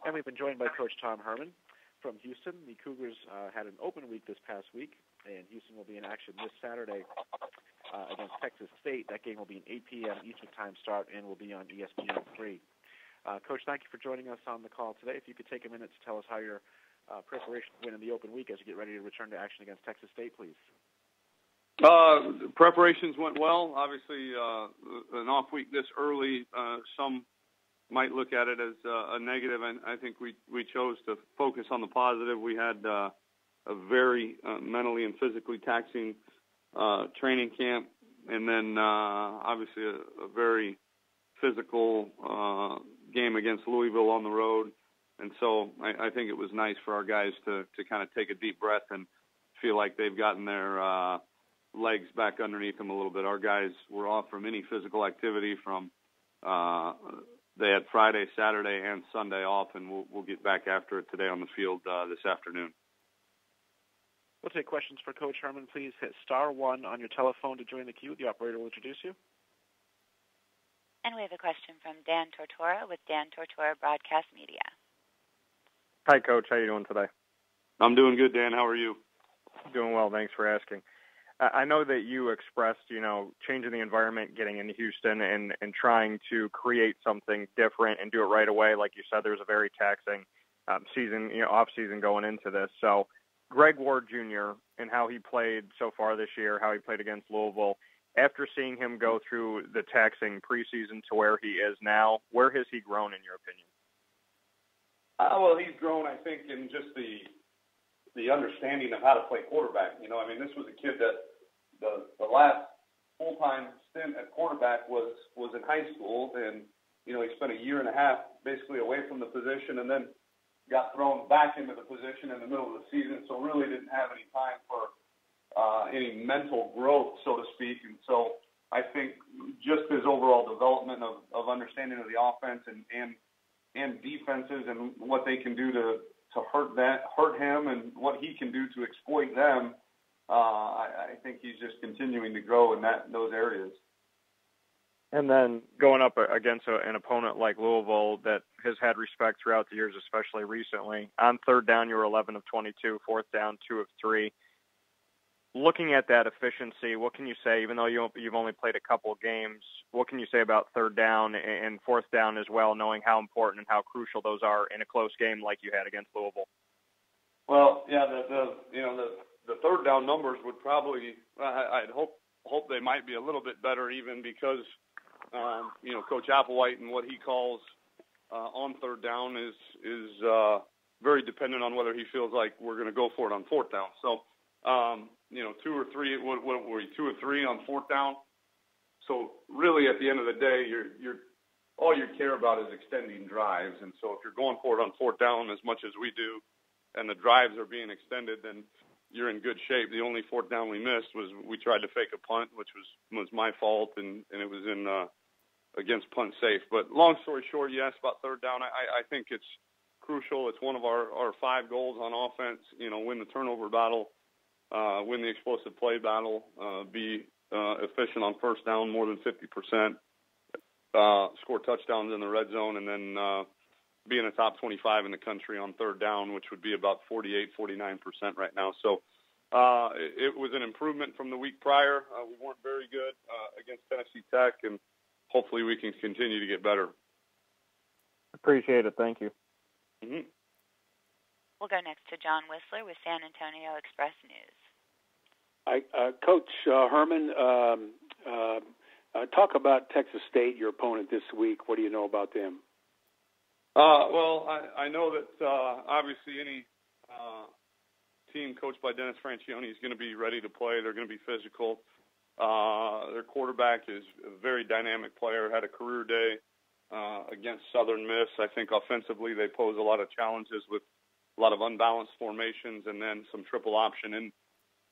And we've been joined by Coach Tom Herman from Houston. The Cougars had an open week this past week, and Houston will be in action this Saturday against Texas State. That game will be an 8 p.m. Eastern Time start and will be on ESPN3. Coach, thank you for joining us on the call today. If you could take a minute to tell us how your preparation went in the open week as you get ready to return to action against Texas State, please. Preparations went well. Obviously, an off week this early, some might look at it as a negative, and I think we chose to focus on the positive. We had a very mentally and physically taxing training camp, and then obviously a very physical game against Louisville on the road. And so I think it was nice for our guys to kind of take a deep breath and feel like they've gotten their legs back underneath them a little bit. Our guys were off from any physical activity from they had Friday, Saturday, and Sunday off, and we'll get back after it today on the field this afternoon. We'll take questions for Coach Herman. Please hit *1 on your telephone to join the queue. The operator will introduce you. And we have a question from Dan Tortora with Dan Tortora Broadcast Media. Hi, Coach. How are you doing today? I'm doing good, Dan. How are you? Doing well. Thanks for asking. I know that you expressed, changing the environment, getting into Houston, and trying to create something different and do it right away. Like you said, there's a very taxing season, off season going into this. So Greg Ward Jr. and how he played so far this year, how he played against Louisville, after seeing him go through the taxing preseason to where he is now, where has he grown in your opinion? Well, he's grown, I think, in just the understanding of how to play quarterback. This was a kid that the last full-time stint at quarterback was in high school, and, he spent a year and a half basically away from the position and then got thrown back into the position in the middle of the season, so really didn't have any time for any mental growth, so to speak. And so I think just his overall development of understanding of the offense and defenses and what they can do to hurt him and what he can do to exploit them, I think he's just continuing to grow in those areas. And then going up against an opponent like Louisville that has had respect throughout the years, especially recently, on third down you were 11 of 22, fourth down 2 of 3. Looking at that efficiency, what can you say, even though you've only played a couple of games, what can you say about third down and fourth down as well, knowing how important and how crucial those are in a close game like you had against Louisville? Well, yeah, the third down numbers would probably, I'd hope they might be a little bit better, even because, Coach Applewhite and what he calls on third down is very dependent on whether he feels like we're going to go for it on fourth down. So, 2 or 3, what were we, 2 or 3 on fourth down? So really at the end of the day, you're all you care about is extending drives. And so if you're going for it on fourth down as much as we do and the drives are being extended, then you're in good shape. The only fourth down we missed was we tried to fake a punt, which was my fault, and it was in against punt safe. But long story short, you asked about third down. I think it's crucial. It's one of our 5 goals on offense, win the turnover battle, win the explosive play battle, be efficient on first down more than 50%, score touchdowns in the red zone, and then be in the top 25 in the country on third down, which would be about 48, 49% right now. So it was an improvement from the week prior. We weren't very good against Tennessee Tech, and hopefully we can continue to get better. Appreciate it. Thank you. Mm-hmm. We'll go next to John Whistler with San Antonio Express News. Coach Herman, talk about Texas State, your opponent this week. What do you know about them? Well, I know that obviously any team coached by Dennis Franchione is going to be ready to play. They're going to be physical. Their quarterback is a very dynamic player, had a career day against Southern Miss. I think offensively they pose a lot of challenges with a lot of unbalanced formations and then some triple option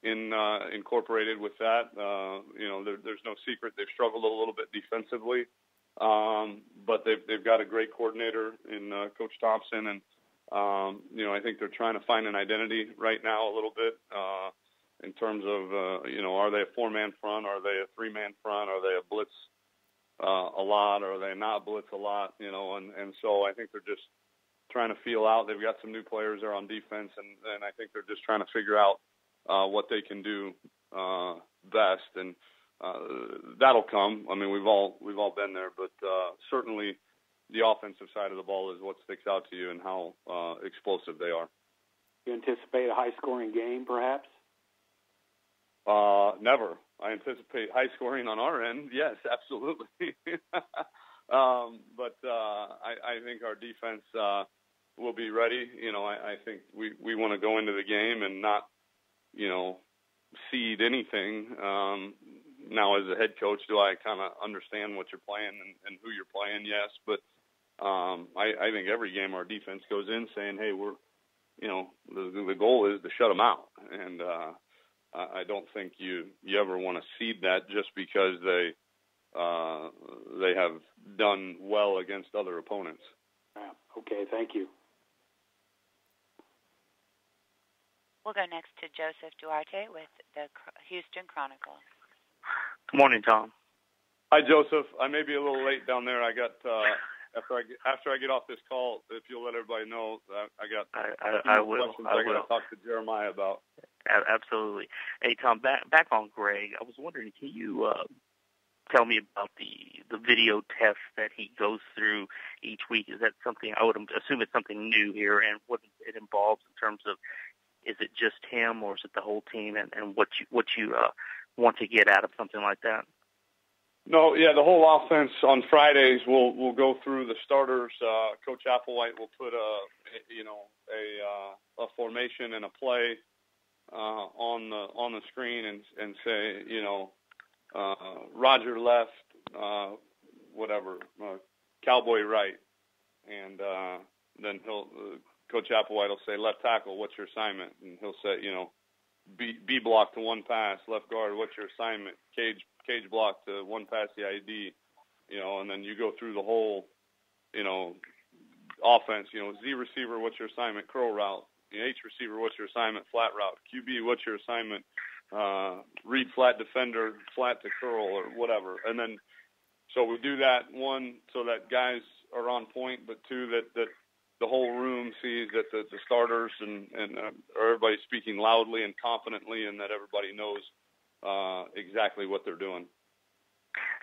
incorporated with that. There's no secret they've struggled a little bit defensively, but they've got a great coordinator in Coach Thompson, and I think they're trying to find an identity right now a little bit in terms of are they a 4-man front, are they a 3-man front, are they a blitz a lot, or are they not blitz a lot, and so I think they're just trying to feel out. They've got some new players there on defense, and I think they're just trying to figure out what they can do best, and that'll come. I mean, we've all been there, but certainly the offensive side of the ball is what sticks out to you and how explosive they are. You anticipate a high-scoring game, perhaps? Never. I anticipate high scoring on our end. Yes, absolutely. But I think our defense will be ready. I think we want to go into the game and not, cede anything. Now, as a head coach, do I kind of understand what you're playing and who you're playing? Yes, but I think every game our defense goes in saying, hey, we're, the goal is to shut them out. And I don't think you ever want to cede that just because they have done well against other opponents. Okay, thank you. We'll go next to Joseph Duarte with the Houston Chronicle. Good morning, Tom. Hi, Joseph. I may be a little late down there. I got after I get off this call, if you'll let everybody know, I will. Questions I got to talk to Jeremiah about. Absolutely. Hey, Tom, back on Greg. I was wondering, can you tell me about the video test that he goes through each week? Is that something, I would assume it's something new here, and what it involves in terms of, is it just him or is it the whole team, and what you want to get out of something like that? No, yeah, the whole offense on Fridays we'll go through the starters. Coach Applewhite will put a formation and a play on the screen and say, Roger left, Cowboy right, and then Coach Applewhite will say, left tackle, what's your assignment? And he'll say, B block to one pass, left guard, what's your assignment? Cage block to one pass the ID, and then you go through the whole, offense, Z receiver, what's your assignment? Curl route. H receiver, what's your assignment? Flat route. QB, what's your assignment? Read flat defender, flat to curl or whatever. And then, so we do that, one, so that guys are on point, but two, that the whole room sees that the starters and everybody's speaking loudly and confidently, and that everybody knows exactly what they're doing.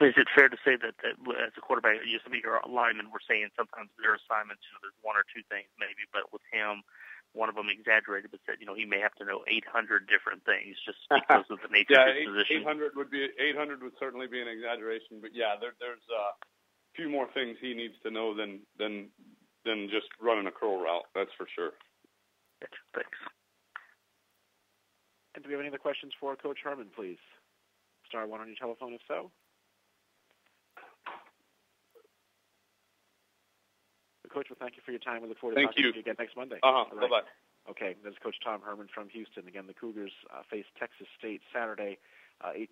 Is it fair to say that as a quarterback, some of your linemen were saying sometimes their assignments, there's one or two things maybe, but with him, one of them exaggerated, but said, he may have to know 800 different things just because of the nature of his position. 800 would certainly be an exaggeration, but yeah, there's a few more things he needs to know than just running a curl route. That's for sure. Thanks. And do we have any other questions for Coach Herman, please? Star 1 on your telephone, if so. Coach, well, thank you for your time. We look forward to talking to you again next Monday. Right. Bye-bye. Okay, this is Coach Tom Herman from Houston. Again, the Cougars face Texas State Saturday, 8 p.m.